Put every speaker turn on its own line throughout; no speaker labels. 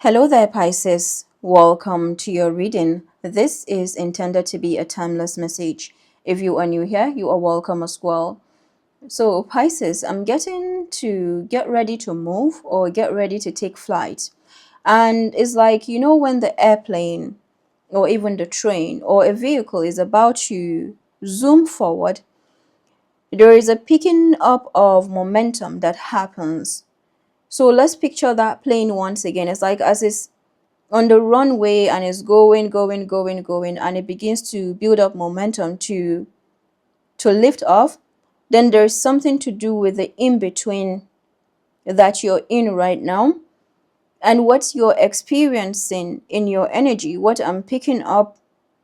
Hello there, Pisces. Welcome to your reading. This is intended to be a timeless message. If you are new here, you are welcome as well. So, Pisces, I'm getting to get ready to move or get ready to take flight. And it's like, when the airplane or even the train or a vehicle is about to zoom forward, there is a picking up of momentum that happens. So let's picture that plane once again. It's like as it's on the runway and it's going, and it begins to build up momentum to lift off. Then there's something to do with the in between that you're in right now and what you're experiencing in your energy. What I'm picking up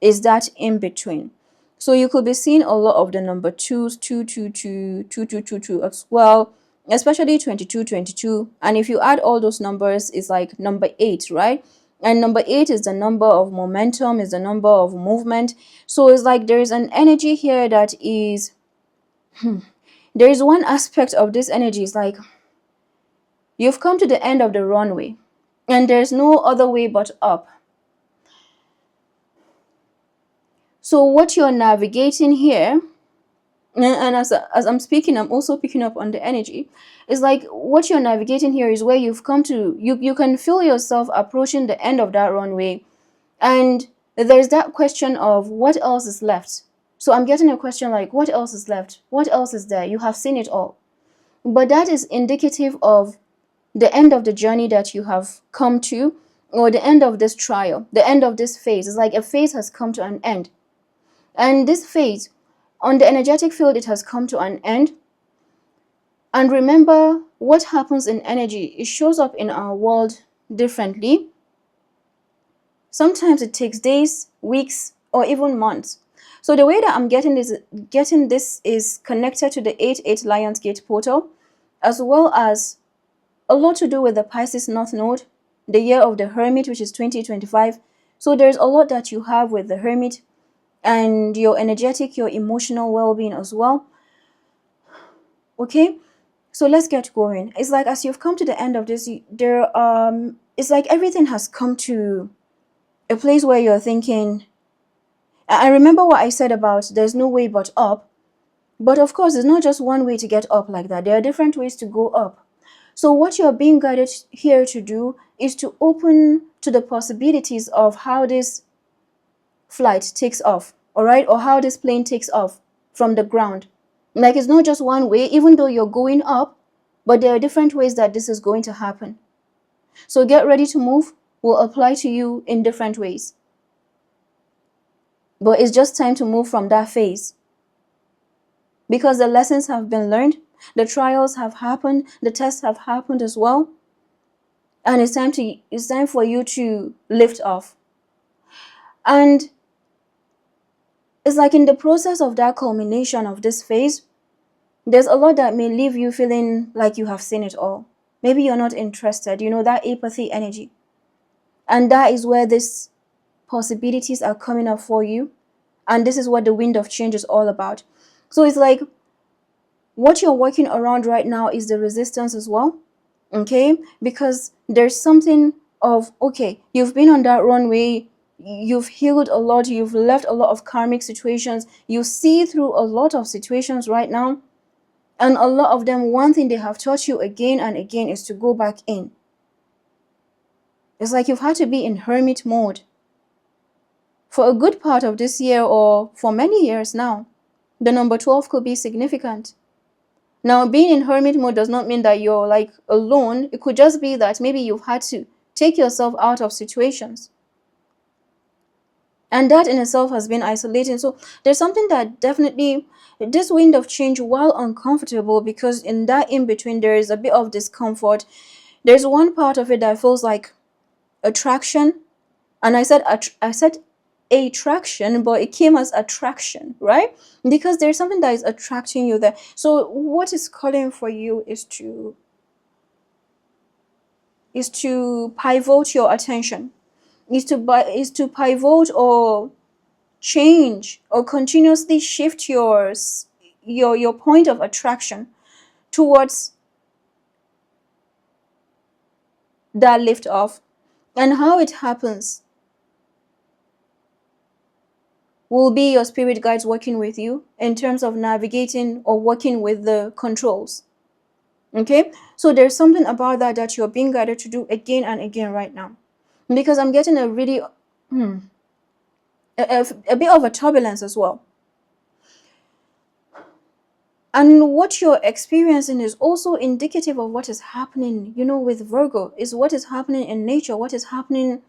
is that in between. So you could be seeing a lot of the number twos, 222, 2222 as well, especially 2222. And if you add all those numbers, it's like number 8, right? And number 8 is the number of momentum, is the number of movement. So it's like there's an energy here that is, there is one aspect of this energy. It's like you've come to the end of the runway and there's no other way but up. So what you're navigating here, and as I'm speaking, I'm also picking up on the energy. It's like what you're navigating here is where you've come to, you can feel yourself approaching the end of that runway, and there's that question of what else is left. So I'm getting a question like, what else is left? What else is there? You have seen it all. But that is indicative of the end of the journey that you have come to, or the end of this trial, the end of this phase. It's like a phase has come to an end. And this phase, on the energetic field, it has come to an end. And remember, what happens in energy, it shows up in our world differently. Sometimes it takes days, weeks, or even months. So the way that I'm getting this is connected to the 8-8 Lionsgate portal, as well as a lot to do with the Pisces North Node, the year of the Hermit, which is 2025. So there's a lot that you have with the Hermit and your energetic, your emotional well-being as well. Okay, so let's get going. It's like as you've come to the end of this, it's like everything has come to a place where you're thinking, I remember what I said about there's no way but up. But of course, there's not just one way to get up like that. There are different ways to go up. So what you're being guided here to do is to open to the possibilities of how this flight takes off, all right, or how this plane takes off from the ground. Like it's not just one way, even though you're going up, but there are different ways that this is going to happen. So get ready to move will apply to you in different ways. But it's just time to move from that phase, because the lessons have been learned, the trials have happened, the tests have happened as well, and it's time for you to lift off. And it's like in the process of that culmination of this phase, there's a lot that may leave you feeling like you have seen it all. Maybe you're not interested, that apathy energy. And that is where these possibilities are coming up for you. And this is what the wind of change is all about. So it's like what you're working around right now is the resistance as well. Okay? Because there's something of, okay, you've been on that runway, you've healed a lot, you've left a lot of karmic situations, you see through a lot of situations right now. And a lot of them, one thing they have taught you again and again is to go back in. It's like you've had to be in hermit mode for a good part of this year, or for many years now. The number 12 could be significant. Now, being in hermit mode does not mean that you're like alone. It could just be that maybe you've had to take yourself out of situations. And that in itself has been isolating. So there's something that definitely, this wind of change, while uncomfortable, because in that in-between there is a bit of discomfort, there's one part of it that feels like attraction. And I said attraction, but it came as attraction, right? Because there's something that is attracting you there. So what is calling for you is to pivot your attention, is to pivot or change or continuously shift your point of attraction towards that lift off, And how it happens will be your spirit guides working with you in terms of navigating or working with the controls. Okay, so there's something about that you're being guided to do again and again right now, because I'm getting a really a bit of a turbulence as well. And what you're experiencing is also indicative of what is happening, with Virgo, is what is happening in nature, what is happening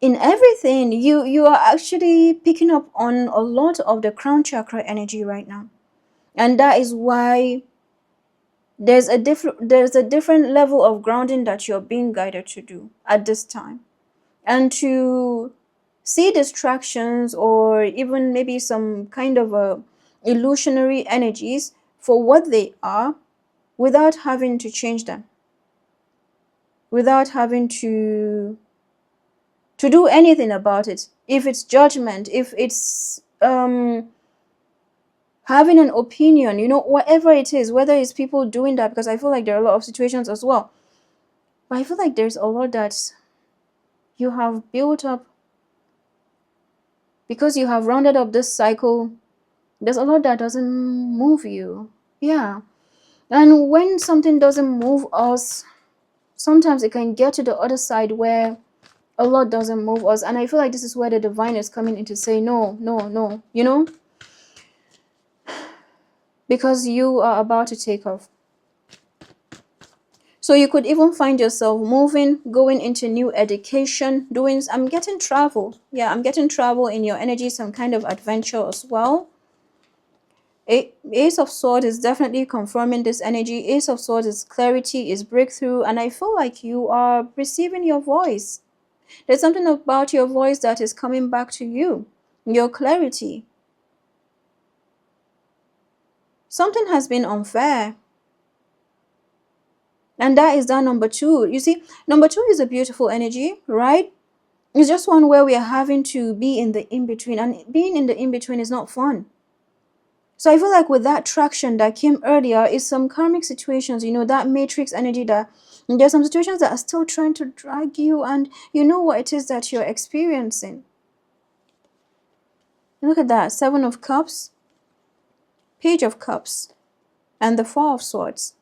in everything. You are actually picking up on a lot of the crown chakra energy right now. And that is why there's a different level of grounding that you're being guided to do at this time. And to see distractions or even maybe some kind of illusionary energies for what they are, without having to change them, without having to do anything about it. If it's judgment, if it's having an opinion, whatever it is, whether it's people doing that, because I feel like there are a lot of situations as well. But I feel like there's a lot that you have built up because you have rounded up this cycle. There's a lot that doesn't move you. Yeah. And when something doesn't move us, sometimes it can get to the other side where a lot doesn't move us. And I feel like this is where the divine is coming in to say, no, no, no, because you are about to take off. So you could even find yourself moving, going into new education, I'm getting travel. Yeah, I'm getting travel in your energy, some kind of adventure as well. Ace of Swords is definitely confirming this energy. Ace of Swords is clarity, is breakthrough, and I feel like you are receiving your voice. There's something about your voice that is coming back to you, your clarity. Something has been unfair. And that is that number 2. You see, number 2 is a beautiful energy, right? It's just one where we are having to be in the in-between. And being in the in-between is not fun. So I feel like with that traction that came earlier is some karmic situations, that matrix energy, that there's some situations that are still trying to drag you, and you know what it is that you're experiencing. Look at that. 7 of Cups, Page of Cups, and the 4 of Swords.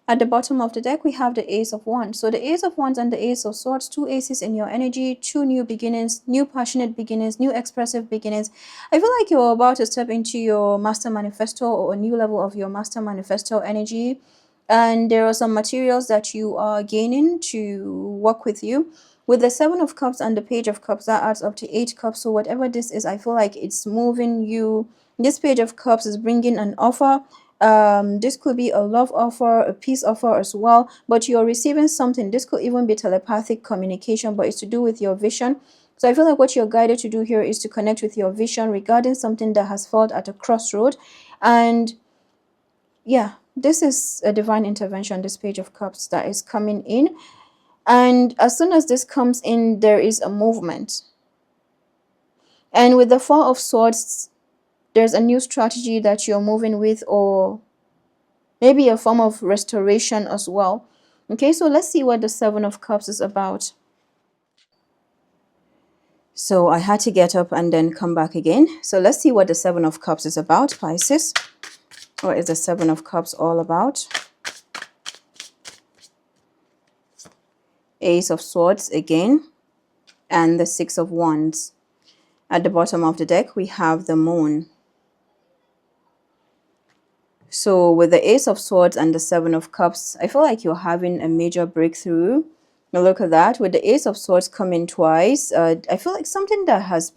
At the bottom of the deck, we have the Ace of Wands. So the Ace of Wands and the Ace of Swords, 2 aces in your energy, 2 new beginnings, new passionate beginnings, new expressive beginnings. I feel like you're about to step into your Master Manifesto or a new level of your Master Manifesto energy. And there are some materials that you are gaining to work with you. With the 7 of Cups and the Page of Cups, that adds up to 8 cups. So whatever this is, I feel like it's moving you. This Page of Cups is bringing an offer. This could be a love offer, a peace offer as well, but you're receiving something. This could even be telepathic communication, but it's to do with your vision. So I feel like what you're guided to do here is to connect with your vision regarding something that has felt at a crossroad. And yeah, this is a divine intervention, this Page of Cups that is coming in. And as soon as this comes in, there is a movement. And with the 4 of Swords, there's a new strategy that you're moving with, or maybe a form of restoration as well. Okay, so let's see what the 7 of Cups is about. So I had to get up and then come back again. So let's see what the 7 of Cups is about, Pisces. What is the 7 of Cups all about? Ace of Swords again, and the 6 of Wands. At the bottom of the deck, we have the Moon. So with the Ace of Swords and the 7 of Cups, I feel like you're having a major breakthrough. Now look at that. With the Ace of Swords coming twice, I feel like something that has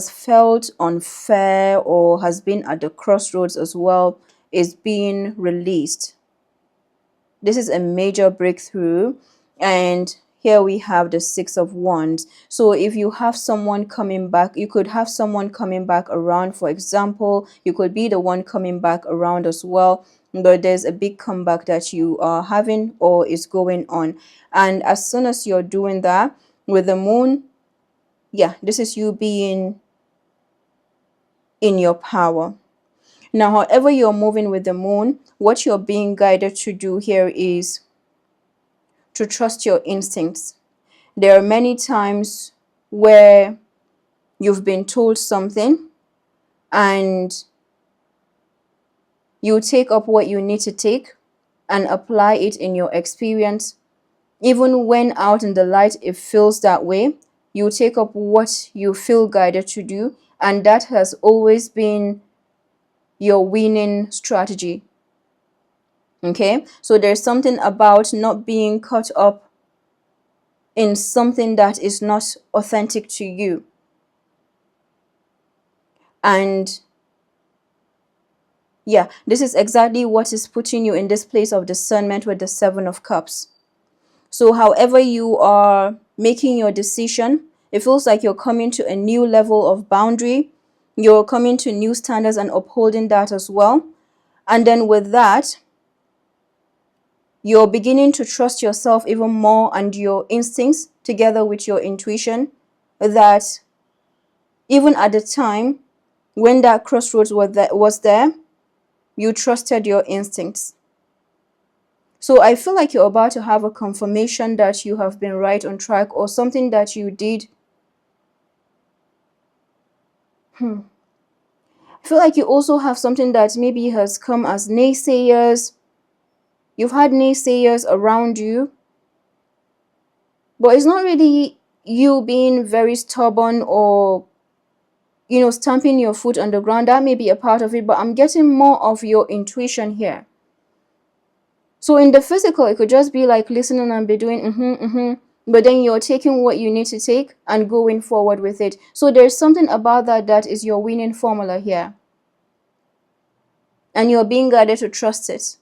felt unfair or has been at the crossroads as well is being released. This is a major breakthrough. And here we have the 6 of Wands. So if you have someone coming back, you could have someone coming back around. For example, you could be the one coming back around as well. But there's a big comeback that you are having or is going on. And as soon as you're doing that with the Moon, yeah, this is you being in your power. Now, however you're moving with the Moon, what you're being guided to do here is to trust your instincts. There are many times where you've been told something and you take up what you need to take and apply it in your experience. Even when out in the light it feels that way, you take up what you feel guided to do, and that has always been your winning strategy. Okay, so there's something about not being caught up in something that is not authentic to you. And yeah, this is exactly what is putting you in this place of discernment with the Seven of Cups. So however you are making your decision, it feels like you're coming to a new level of boundary. You're coming to new standards and upholding that as well. And then with that, you're beginning to trust yourself even more and your instincts together with your intuition, that even at the time when that crossroads was there, you trusted your instincts. So I feel like you're about to have a confirmation that you have been right on track, or something that you did. I feel like you also have something that maybe has come as naysayers. You've had naysayers around you, but it's not really you being very stubborn or, stamping your foot on the ground. That may be a part of it, but I'm getting more of your intuition here. So in the physical, it could just be like listening and be doing but then you're taking what you need to take and going forward with it. So there's something about that is your winning formula here. And you're being guided to trust it.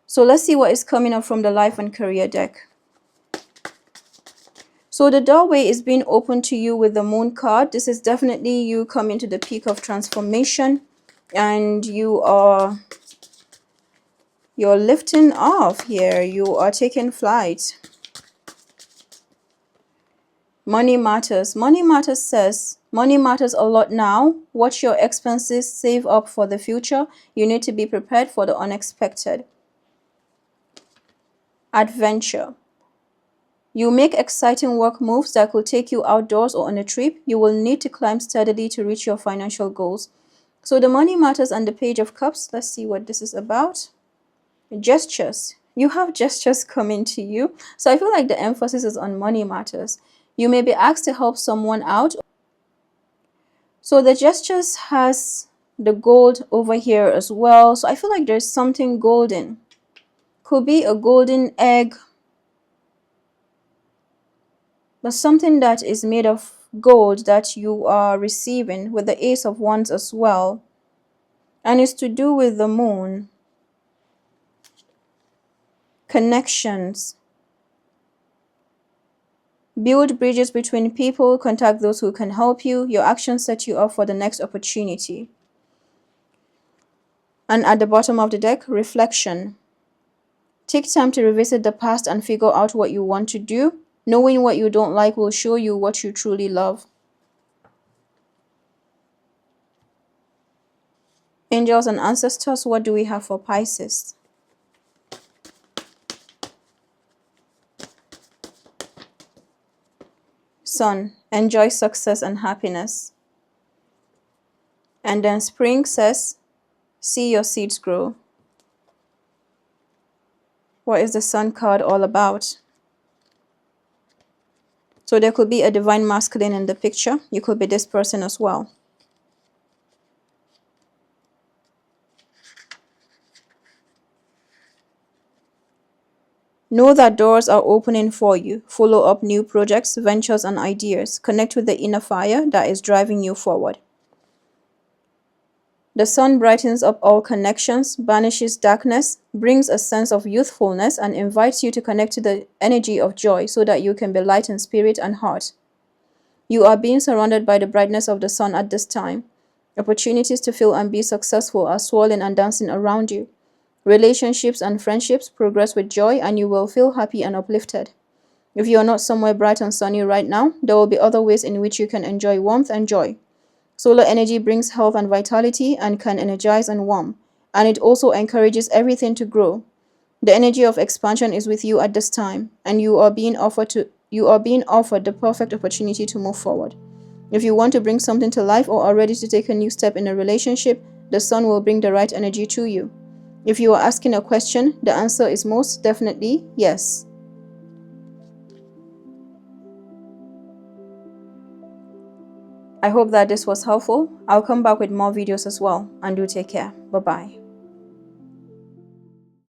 So let's see what is coming up from the life and career deck. So the doorway is being opened to you with the Moon card. This is definitely you coming to the peak of transformation, and you're lifting off here. You are taking flight. Money matters. Money matters says money matters a lot now. Watch your expenses, save up for the future. You need to be prepared for the unexpected. Adventure. You make exciting work moves that could take you outdoors or on a trip. You will need to climb steadily to reach your financial goals. So the money matters and the Page of Cups. Let's see what this is about. Gestures. You have gestures coming to you. So I feel like the emphasis is on money matters. You may be asked to help someone out. So the gestures has the gold over here as well. So I feel like there's something golden. Could be a golden egg, but something that is made of gold that you are receiving, with the Ace of Wands as well. And it's to do with the moon. Connections. Build bridges between people, contact those who can help you. Your actions set you up for the next opportunity. And at the bottom of the deck, reflection. Take time to revisit the past and figure out what you want to do. Knowing what you don't like will show you what you truly love. Angels and ancestors, what do we have for Pisces? Sun, enjoy success and happiness. And then Spring says, see your seeds grow. What is the Sun card all about? So there could be a divine masculine in the picture. You could be this person as well. Know that doors are opening for you. Follow up new projects, ventures, and ideas. Connect with the inner fire that is driving you forward. The sun brightens up all connections, banishes darkness, brings a sense of youthfulness, and invites you to connect to the energy of joy so that you can be light in spirit and heart. You are being surrounded by the brightness of the sun at this time. Opportunities to feel and be successful are swirling and dancing around you. Relationships and friendships progress with joy, and you will feel happy and uplifted. If you are not somewhere bright and sunny right now, there will be other ways in which you can enjoy warmth and joy. Solar energy brings health and vitality and can energize and warm, and it also encourages everything to grow. The energy of expansion is with you at this time, and you are being offered the perfect opportunity to move forward. If you want to bring something to life or are ready to take a new step in a relationship, the sun will bring the right energy to you. If you are asking a question, the answer is most definitely yes. I hope that this was helpful. I'll come back with more videos as well, and do take care. Bye-bye.